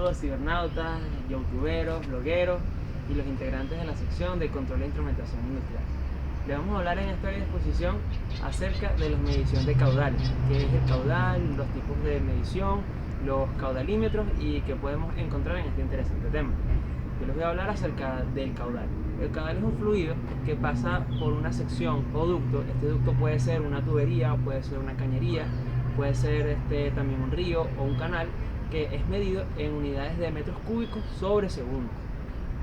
amigos, cibernautas, youtuberos, blogueros y los integrantes de la sección de control e instrumentación industrial. Le vamos a hablar en esta exposición acerca de la medición de caudales, qué es el caudal, los tipos de medición, los caudalímetros y qué podemos encontrar en este interesante tema. Yo les voy a hablar acerca del caudal. El caudal es un fluido que pasa por una sección o ducto. Este ducto puede ser una tubería, puede ser una cañería, puede ser también un río o un canal, que es medido en unidades de metros cúbicos sobre segundo.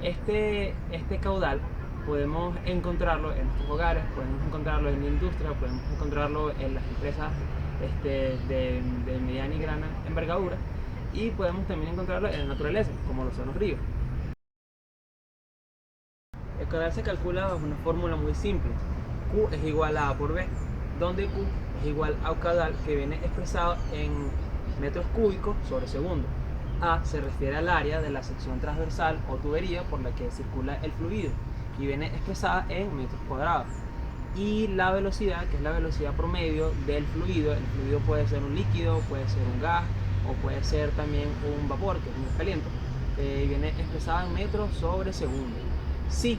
Este caudal podemos encontrarlo en nuestros hogares, podemos encontrarlo en la industria, podemos encontrarlo en las empresas de mediana y gran envergadura, y podemos también encontrarlo en la naturaleza, como lo son los ríos. El caudal se calcula bajo una fórmula muy simple. Q es igual a A por B, donde Q es igual a un caudal que viene expresado en metros cúbicos sobre segundo. A se refiere al área de la sección transversal o tubería por la que circula el fluido y viene expresada en metros cuadrados. Y la velocidad, que es la velocidad promedio del fluido. El fluido puede ser un líquido, puede ser un gas o puede ser también un vapor, que es un gas caliente. Viene expresada en metros sobre segundo. Si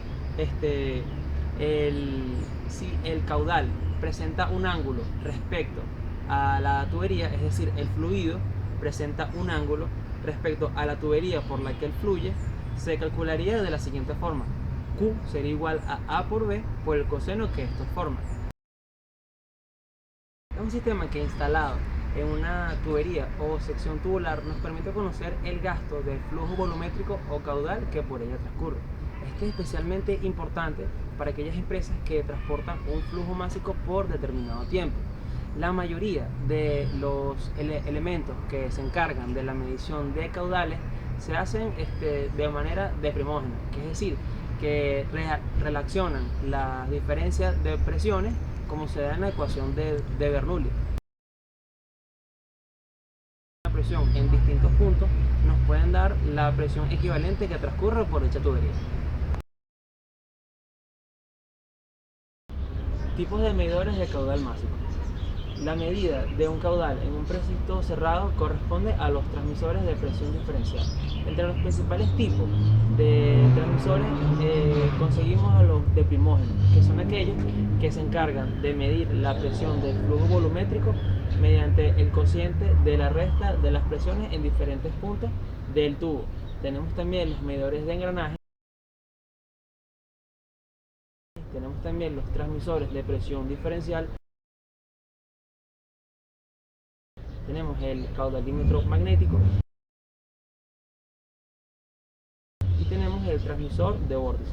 el caudal presenta un ángulo respecto a la tubería, es decir, el fluido presenta un ángulo respecto a la tubería por la que él fluye, se calcularía de la siguiente forma: Q sería igual a A por B por el coseno que esto forma. Es un sistema que, instalado en una tubería o sección tubular, nos permite conocer el gasto del flujo volumétrico o caudal que por ella transcurre. Esto es especialmente importante para aquellas empresas que transportan un flujo másico por determinado tiempo. La mayoría de los elementos que se encargan de la medición de caudales se hacen de manera deprimógena, que es decir, que relacionan las diferencias de presiones como se da en la ecuación de Bernoulli. La presión en distintos puntos nos pueden dar la presión equivalente que transcurre por dicha tubería. Tipos de medidores de caudal máximo. La medida de un caudal en un recinto cerrado corresponde a los transmisores de presión diferencial. Entre los principales tipos de transmisores conseguimos a los deprimógenos, que son aquellos que se encargan de medir la presión del flujo volumétrico mediante el cociente de la resta de las presiones en diferentes puntos del tubo. Tenemos también los medidores de engranaje. Tenemos también los transmisores de presión diferencial. Tenemos el caudalímetro magnético y tenemos el transmisor de vórtice.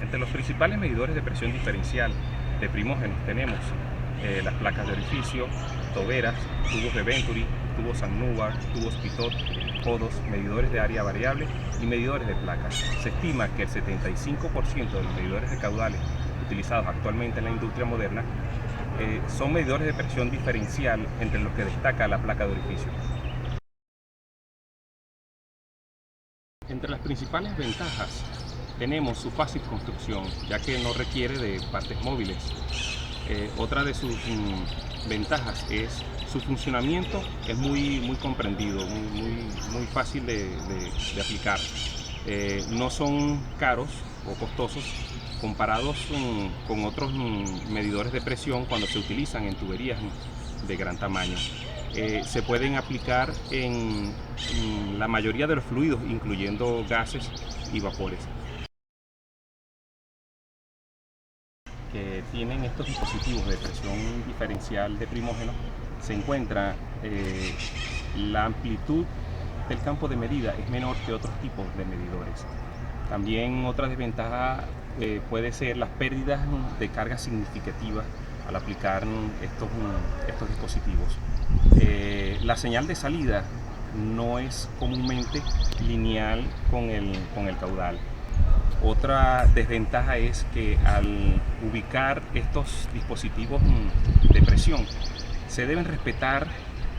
Entre los principales medidores de presión diferencial de primógenos tenemos las placas de orificio, toberas, tubos de Venturi, tubos Sannubar, tubos Pitot, codos, medidores de área variable y medidores de placas. Se estima que el 75% de los medidores de caudales utilizados actualmente en la industria moderna son medidores de presión diferencial, entre los que destaca la placa de orificio. Entre las principales ventajas tenemos su fácil construcción, ya que no requiere de partes móviles. Otra de sus ventajas es su funcionamiento, es muy comprendido, muy fácil de aplicar. No son caros o costosos comparados con otros medidores de presión cuando se utilizan en tuberías de gran tamaño. Se pueden aplicar en la mayoría de los fluidos, incluyendo gases y vapores. Que tienen estos dispositivos de presión diferencial de primógeno, se encuentra la amplitud del campo de medida es menor que otros tipos de medidores. También otra desventaja puede ser las pérdidas de carga significativas al aplicar estos dispositivos. La señal de salida no es comúnmente lineal con el caudal. Otra desventaja es que al ubicar estos dispositivos de presión se deben respetar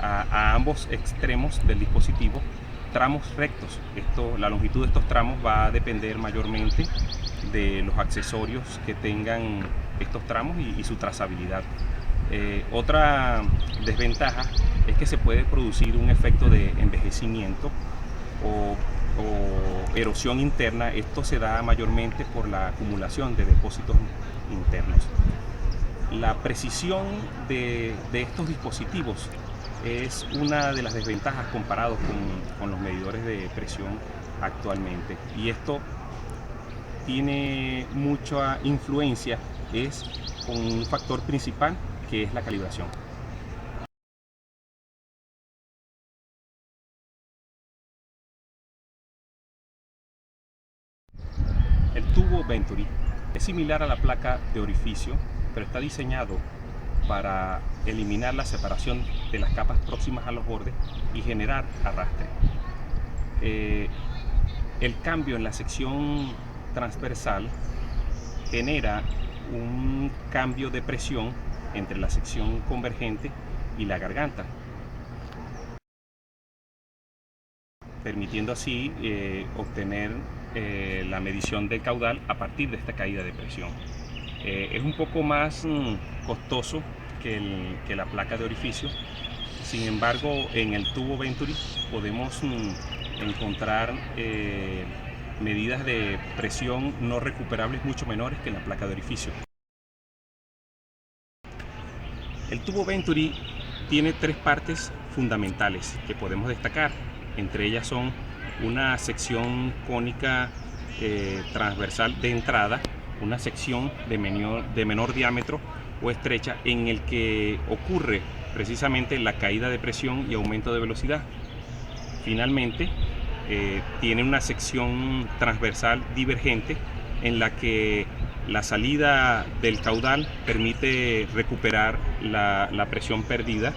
a ambos extremos del dispositivo tramos rectos. La longitud de estos tramos va a depender mayormente de los accesorios que tengan estos tramos y su trazabilidad. Otra desventaja es que se puede producir un efecto de envejecimiento o erosión interna. Esto se da mayormente por la acumulación de depósitos internos. La precisión de estos dispositivos es una de las desventajas comparados con los medidores de presión actualmente, y esto tiene mucha influencia con un factor principal, que es la calibración. El tubo Venturi es similar a la placa de orificio, pero está diseñado para eliminar la separación de las capas próximas a los bordes y generar arrastre. El cambio en la sección transversal genera un cambio de presión entre la sección convergente y la garganta, permitiendo así obtener la medición del caudal a partir de esta caída de presión. Es un poco más costoso que la placa de orificio. Sin embargo, en el tubo Venturi podemos encontrar medidas de presión no recuperables mucho menores que en la placa de orificio. El tubo Venturi tiene tres partes fundamentales que podemos destacar. Entre ellas son una sección cónica transversal de entrada, una sección de menor diámetro o estrecha, en el que ocurre precisamente la caída de presión y aumento de velocidad. Finalmente, tiene una sección transversal divergente, en la que la salida del caudal permite recuperar la presión perdida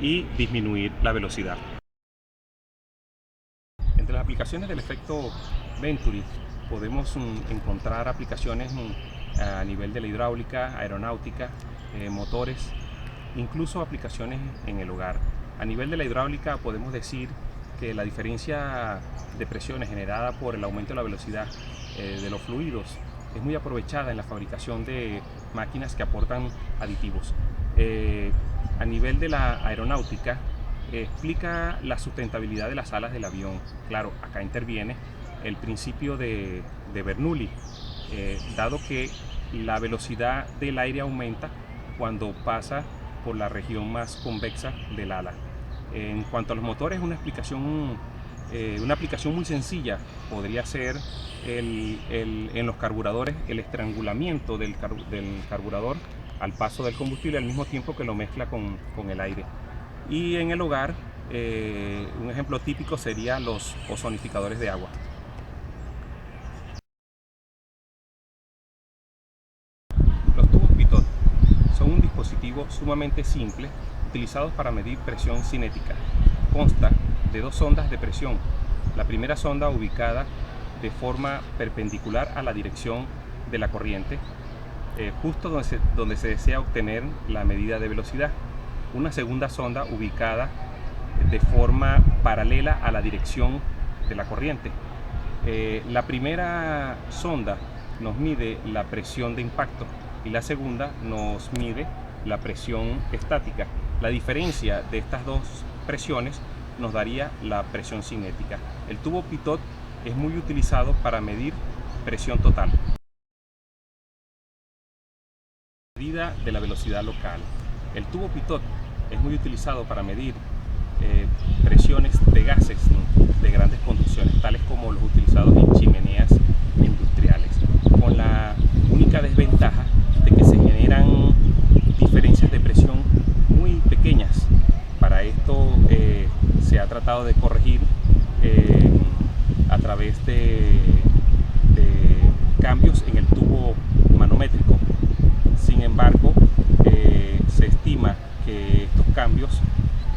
y disminuir la velocidad. Entre las aplicaciones del efecto Venturi podemos encontrar aplicaciones a nivel de la hidráulica, aeronáutica, motores, incluso aplicaciones en el hogar. A nivel de la hidráulica podemos decir que la diferencia de presiones generada por el aumento de la velocidad de los fluidos es muy aprovechada en la fabricación de máquinas que aportan aditivos. A nivel de la aeronáutica, explica la sustentabilidad de las alas del avión. Claro, acá interviene el principio de Bernoulli, dado que la velocidad del aire aumenta cuando pasa por la región más convexa del ala. En cuanto a los motores, una aplicación muy sencilla podría ser en los carburadores el estrangulamiento del carburador al paso del combustible, al mismo tiempo que lo mezcla con el aire. Y en el hogar, un ejemplo típico sería los ozonificadores de agua. Los tubos Pitot son un dispositivo sumamente simple, utilizados para medir presión cinética. Consta de dos sondas de presión. La primera sonda ubicada de forma perpendicular a la dirección de la corriente, justo donde se desea obtener la medida de velocidad. Una segunda sonda ubicada de forma paralela a la dirección de la corriente. La primera sonda nos mide la presión de impacto y la segunda nos mide la presión estática. La diferencia de estas dos presiones nos daría la presión cinética. El tubo Pitot es muy utilizado para medir presión total. Medida de la velocidad local. El tubo Pitot es muy utilizado para medir presiones de gases de grandes conducciones, tales como los utilizados en chimeneas industriales, con la única desventaja de que se generan diferencias de presión muy pequeñas. Para esto se ha tratado de corregir a través de cambios en el tubo manométrico. Sin embargo, se estima que estos cambios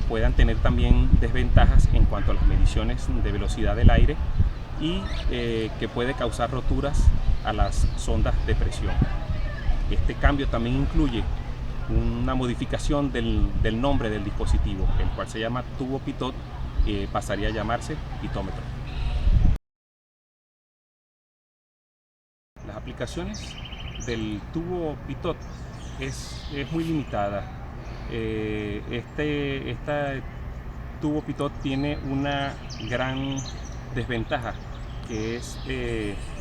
puedan tener también desventajas en cuanto a las mediciones de velocidad del aire y que puede causar roturas a las sondas de presión. Este cambio también incluye una modificación del nombre del dispositivo, el cual se llama tubo Pitot, pasaría a llamarse pitómetro. Las aplicaciones del tubo pitot es muy limitada. Este tubo pitot tiene una gran desventaja, que es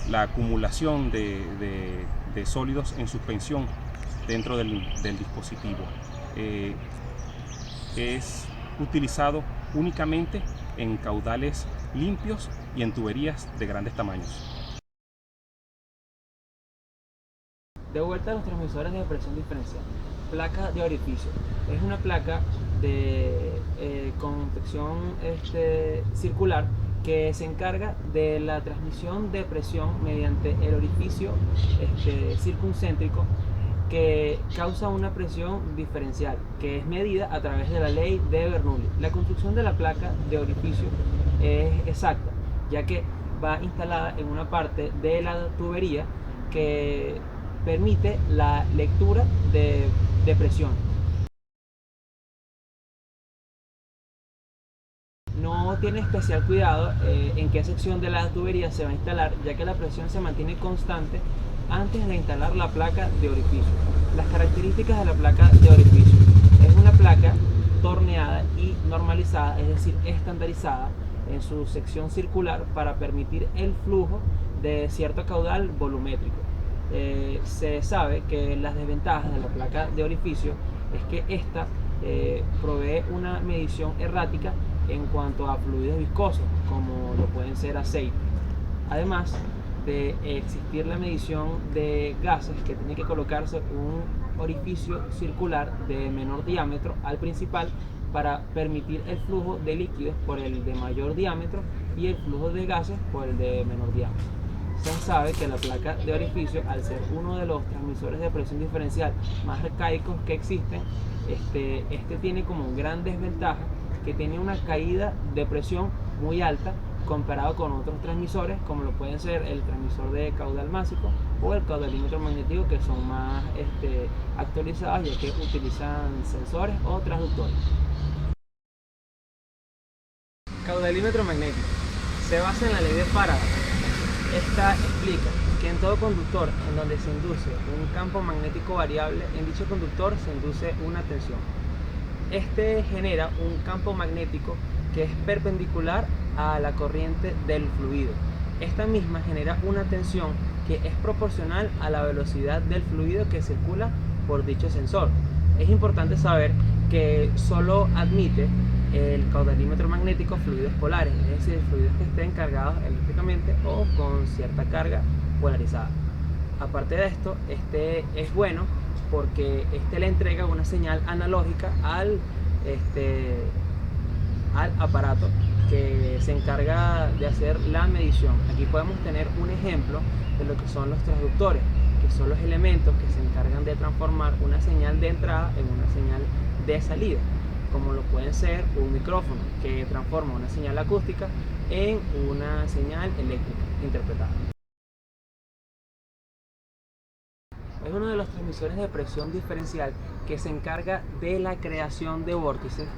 la acumulación de sólidos en suspensión dentro del dispositivo. Es utilizado únicamente en caudales limpios y en tuberías de grandes tamaños. De vuelta a los transmisores de presión diferencial. Placa de orificio. Es una placa de confección circular que se encarga de la transmisión de presión mediante el orificio circuncéntrico, que causa una presión diferencial que es medida a través de la ley de Bernoulli. La construcción de la placa de orificio es exacta, ya que va instalada en una parte de la tubería que permite la lectura de presión. No tiene especial cuidado en qué sección de la tubería se va a instalar, ya que la presión se mantiene constante antes de instalar la placa de orificio. Las características de la placa de orificio: es una placa torneada y normalizada, es decir, estandarizada en su sección circular para permitir el flujo de cierto caudal volumétrico. Se sabe que las desventajas de la placa de orificio es que esta provee una medición errática en cuanto a fluidos viscosos, como lo pueden ser aceites. Además de existir la medición de gases, que tiene que colocarse un orificio circular de menor diámetro al principal para permitir el flujo de líquidos por el de mayor diámetro y el flujo de gases por el de menor diámetro. Se sabe que la placa de orificio, al ser uno de los transmisores de presión diferencial más arcaicos que existen, tiene como gran desventaja que tiene una caída de presión muy alta comparado con otros transmisores, como lo pueden ser el transmisor de caudal másico o el caudalímetro magnético, que son más actualizados, ya que utilizan sensores o transductores. Caudalímetro magnético se basa en la ley de Faraday. Esta explica que en todo conductor en donde se induce un campo magnético variable, en dicho conductor se induce una tensión. Este genera un campo magnético que es perpendicular a la corriente del fluido. Esta misma genera una tensión que es proporcional a la velocidad del fluido que circula por dicho sensor. Es importante saber que solo admite el caudalímetro magnético fluidos polares, es decir, fluidos que estén cargados eléctricamente o con cierta carga polarizada. Aparte de esto, es bueno porque le entrega una señal analógica al aparato que se encarga de hacer la medición. Aquí podemos tener un ejemplo de lo que son los transductores, que son los elementos que se encargan de transformar una señal de entrada en una señal de salida, como lo pueden ser un micrófono que transforma una señal acústica en una señal eléctrica interpretada. Es uno de los transmisores de presión diferencial que se encarga de la creación de vórtices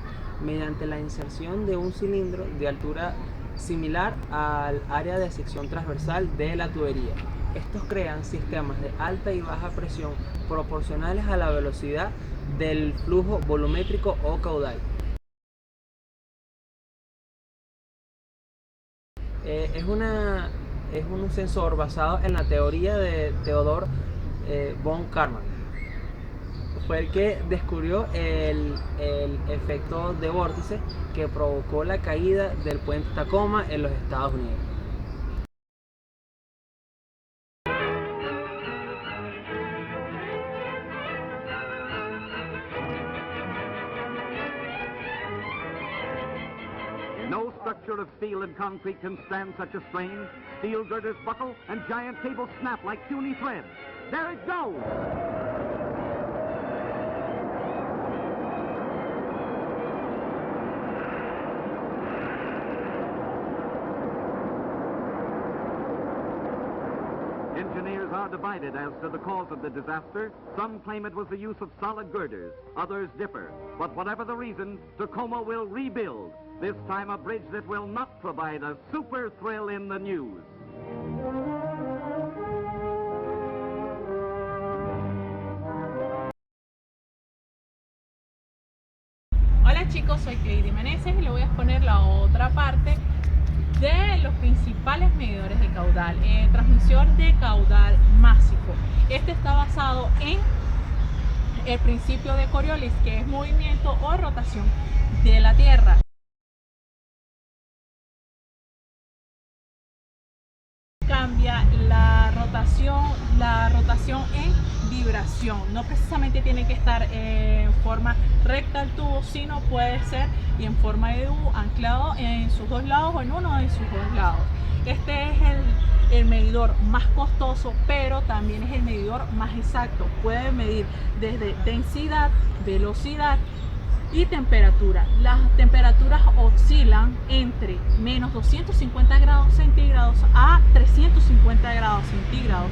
mediante la inserción de un cilindro de altura similar al área de sección transversal de la tubería. Estos crean sistemas de alta y baja presión proporcionales a la velocidad del flujo volumétrico o caudal. Es un sensor basado en la teoría de Theodor von Karman. Fue el que descubrió el efecto de vórtice que provocó la caída del puente Tacoma en los Estados Unidos. No structure of steel and concrete can stand such a strain. Steel girders buckle and giant cables snap like puny threads. There it goes! Engineers Commentators are divided as to the cause of the disaster. Some claim it was the use of solid girders. Others differ. But whatever the reason, Tacoma will rebuild. This time a bridge that will not provide a super thrill in the news. Hola chicos, soy Cleidy Meneses y le voy a exponer la otra parte de los principales medidores de caudal. Transmisor de caudal másico. Este está basado en el principio de Coriolis, que es movimiento o rotación de la Tierra. Cambia la rotación en vibración. No precisamente tiene que estar en forma recta el tubo, sino puede ser y en forma de U, anclado en sus dos lados o en uno de sus dos lados. Este es el medidor más costoso, pero también es el medidor más exacto. Puede medir desde densidad, velocidad y temperatura. Las temperaturas oscilan entre menos 250 grados centígrados a 350 grados centígrados.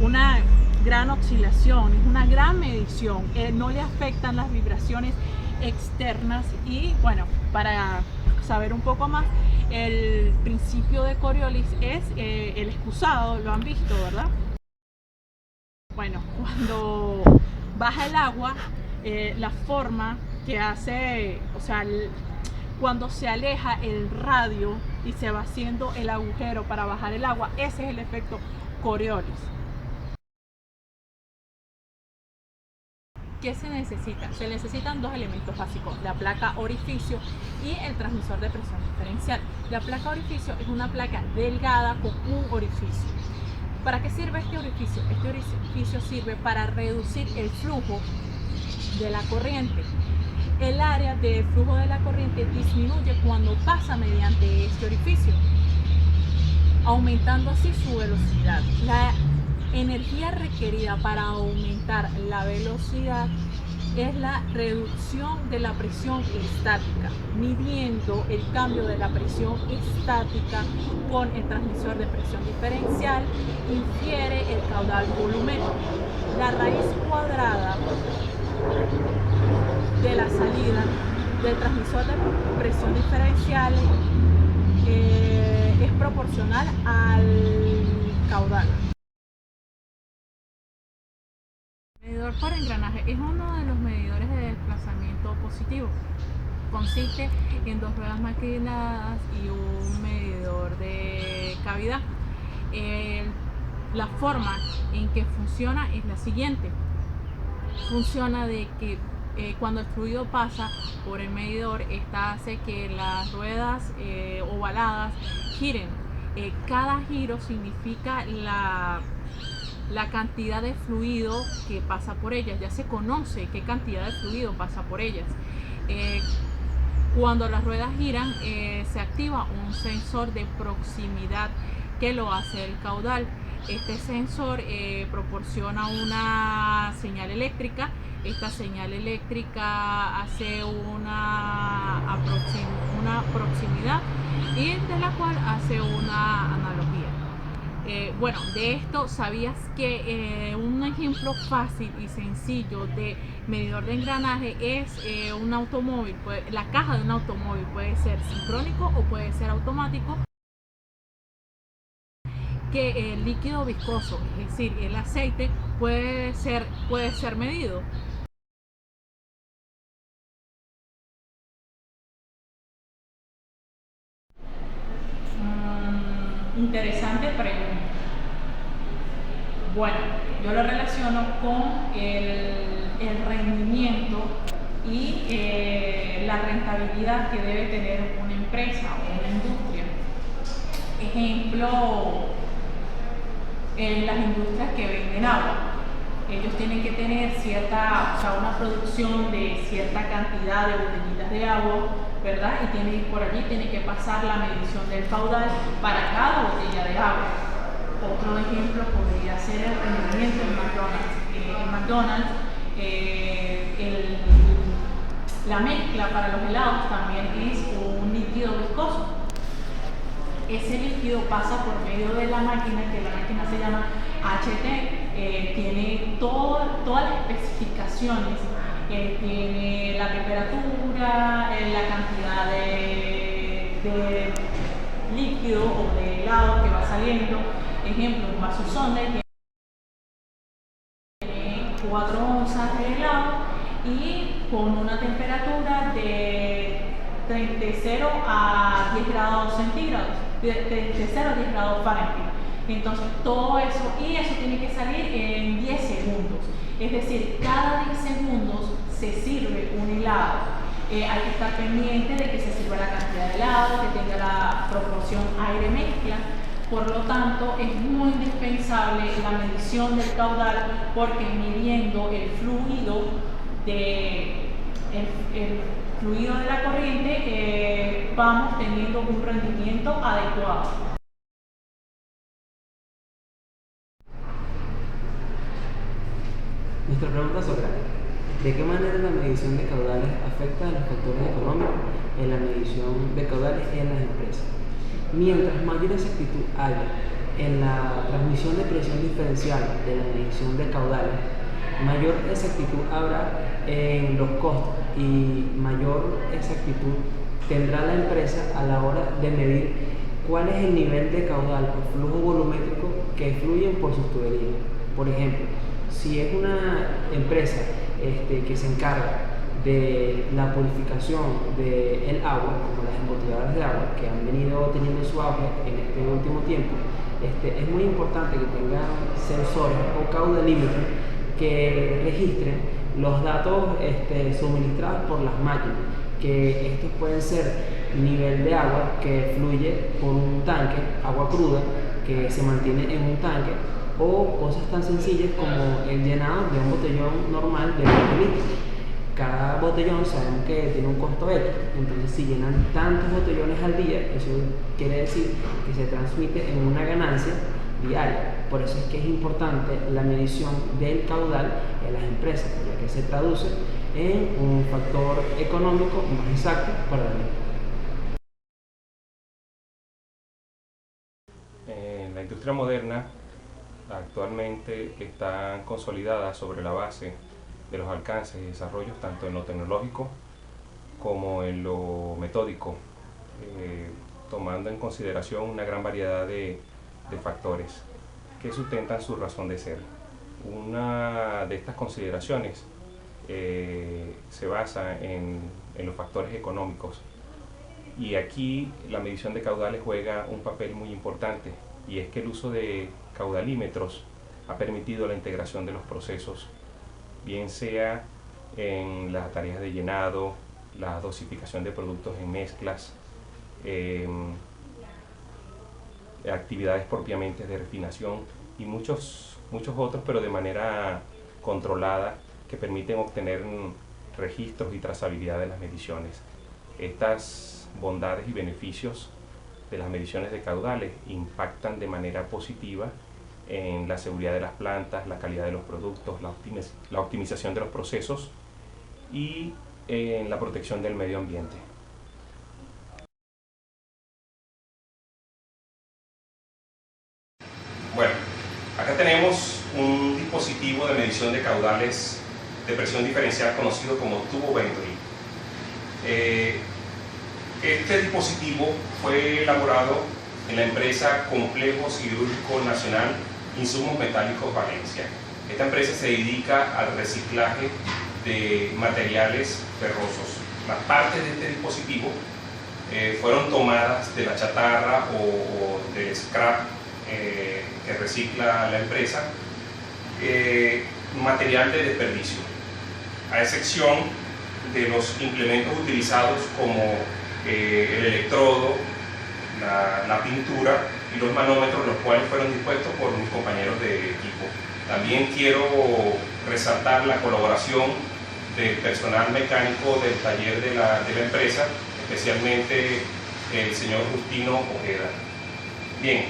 Una gran oscilación, es una gran medición. No le afectan las vibraciones externas. Y bueno, para saber un poco más, el principio de Coriolis es el excusado. Lo han visto, ¿verdad? Bueno, cuando baja el agua, la forma que hace, o sea, cuando se aleja el radio y se va haciendo el agujero para bajar el agua, ese es el efecto Coriolis. ¿Qué se necesita? Se necesitan dos elementos básicos: la placa orificio y el transmisor de presión diferencial. La placa orificio es una placa delgada con un orificio. ¿Para qué sirve este orificio? Este orificio sirve para reducir el flujo de la corriente. El área de flujo de la corriente disminuye cuando pasa mediante este orificio, aumentando así su velocidad. La energía requerida para aumentar la velocidad es la reducción de la presión estática. Midiendo el cambio de la presión estática con el transmisor de presión diferencial, infiere el caudal volumétrico. La raíz cuadrada de la salida del transmisor de presión diferencial es proporcional al caudal. Medidor por engranaje es uno de los medidores de desplazamiento positivo. Consiste en dos ruedas maquinadas y un medidor de cavidad. La forma en que funciona es la siguiente. Funciona de que cuando el fluido pasa por el medidor, esta hace que las ruedas ovaladas giren. Cada giro significa la cantidad de fluido que pasa por ellas. Ya se conoce qué cantidad de fluido pasa por ellas. Cuando las ruedas giran, se activa un sensor de proximidad que lo hace el caudal. Este sensor proporciona una señal eléctrica. Esta señal eléctrica hace una proximidad y de la cual hace una analogía. Bueno, de esto, ¿sabías que un ejemplo fácil y sencillo de medidor de engranaje es un automóvil? La caja de un automóvil puede ser sincrónico o puede ser automático. Que el líquido viscoso, es decir, el aceite, puede ser medido. Interesante pregunta. Bueno, yo lo relaciono con el rendimiento y la rentabilidad que debe tener una empresa o una industria. Ejemplo, las industrias que venden agua. Ellos tienen que tener una producción de cierta cantidad de botellitas de agua, ¿verdad? Y por allí tiene que pasar la medición del caudal para cada botella de agua. Otro ejemplo podría ser el rendimiento en McDonald's. En McDonald's, la mezcla para los helados también es un líquido viscoso. ese líquido pasa por medio de la máquina, que la máquina se llama HT, tiene todas las especificaciones, tiene la temperatura, la cantidad de líquido o de helado que va saliendo. Ejemplo, un vaso Sunday tiene 4 onzas de helado y con una temperatura de 0 a 10 grados centígrados, de 0 a 10 grados Fahrenheit. Entonces todo eso, y eso tiene que salir en 10 segundos. Es decir, cada 10 segundos se sirve un helado. Hay que estar pendiente de que se sirva la cantidad de helado, que tenga la proporción aire-mezcla. Por lo tanto, es muy indispensable la medición del caudal, porque midiendo el fluido de la corriente vamos teniendo un rendimiento adecuado. Nuestra pregunta socrática: ¿de qué manera la medición de caudales afecta a los factores económicos en la medición de caudales en las empresas? Mientras mayor exactitud haya en la transmisión de presión diferencial de la medición de caudales, mayor exactitud habrá en los costos y mayor exactitud tendrá la empresa a la hora de medir cuál es el nivel de caudal o flujo volumétrico que fluyen por sus tuberías. Por ejemplo, si es una empresa que se encarga de la purificación del agua, como las embotelladoras de agua, que han venido teniendo su auge en este último tiempo, es muy importante que tengan sensores o caudalímetros que registren los datos suministrados por las máquinas, que estos pueden ser nivel de agua que fluye por un tanque, agua cruda que se mantiene en un tanque, o cosas tan sencillas como el llenado de un botellón normal de 20 litros. Cada botellón sabemos que tiene un costo X, entonces si llenan tantos botellones al día, eso quiere decir que se transmite en una ganancia diaria. Por eso es que es importante la medición del caudal en las empresas, ya que se traduce en un factor económico más exacto para la vida. En la industria moderna actualmente está consolidada sobre la base de los alcances y desarrollos tanto en lo tecnológico como en lo metódico, tomando en consideración una gran variedad de factores que sustentan su razón de ser. Una de estas consideraciones se basa en los factores económicos, y aquí la medición de caudales juega un papel muy importante, y es que el uso de caudalímetros ha permitido la integración de los procesos, bien sea en las tareas de llenado, la dosificación de productos en mezclas, actividades propiamente de refinación y muchos otros, pero de manera controlada, que permiten obtener registros y trazabilidad de las mediciones. Estas bondades y beneficios de las mediciones de caudales impactan de manera positiva en la seguridad de las plantas, la calidad de los productos, la optimización de los procesos y en la protección del medio ambiente. Bueno, acá tenemos un dispositivo de medición de caudales de presión diferencial conocido como tubo Venturi. Este dispositivo fue elaborado en la empresa Complejo Siderúrgico Nacional Insumos Metálicos Valencia. Esta empresa se dedica al reciclaje de materiales ferrosos. Las partes de este dispositivo fueron tomadas de la chatarra o del scrap que recicla la empresa, material de desperdicio, a excepción de los implementos utilizados como el electrodo, la pintura y los manómetros, los cuales fueron dispuestos por mis compañeros de equipo. También quiero resaltar la colaboración del personal mecánico del taller de la empresa, especialmente el señor Justino Ojeda. Bien,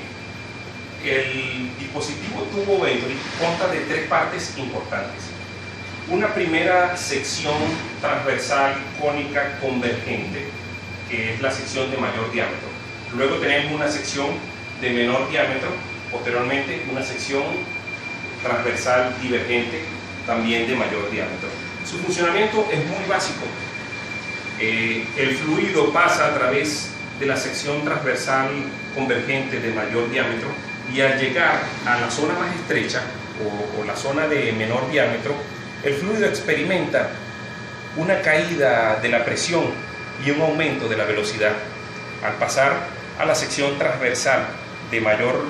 el dispositivo tubo Venturi consta de 3 partes importantes. Una primera sección transversal cónica convergente, que es la sección de mayor diámetro. Luego tenemos una sección de menor diámetro, posteriormente una sección transversal divergente, también de mayor diámetro. Su funcionamiento es muy básico. El fluido pasa a través de la sección transversal convergente de mayor diámetro y al llegar a la zona más estrecha o la zona de menor diámetro, el fluido experimenta una caída de la presión y un aumento de la velocidad. Al pasar a la sección transversal de mayor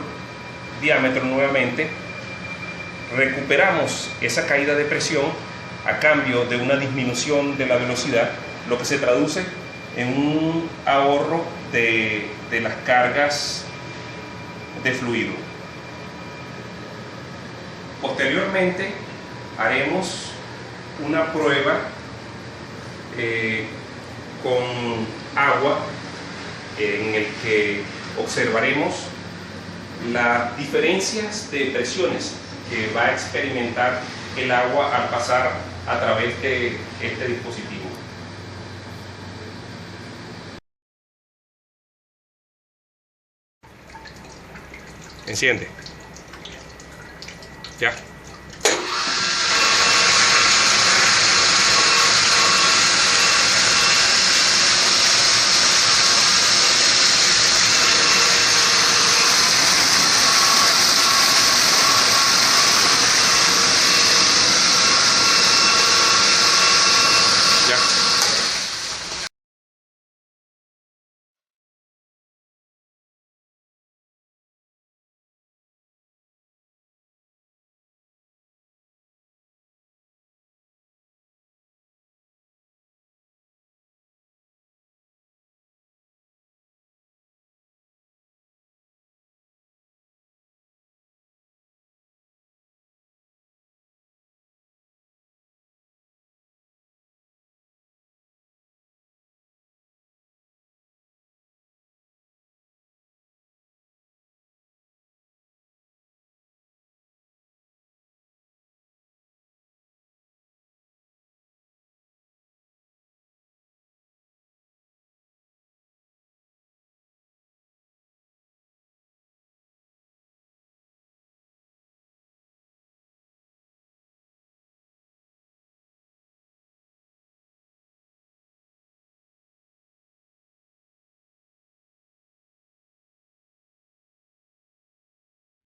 diámetro nuevamente, recuperamos esa caída de presión a cambio de una disminución de la velocidad, lo que se traduce en un ahorro de las cargas de fluido. Posteriormente haremos una prueba con agua en el que observaremos las diferencias de presiones que va a experimentar el agua al pasar a través de este dispositivo. Enciende. Ya.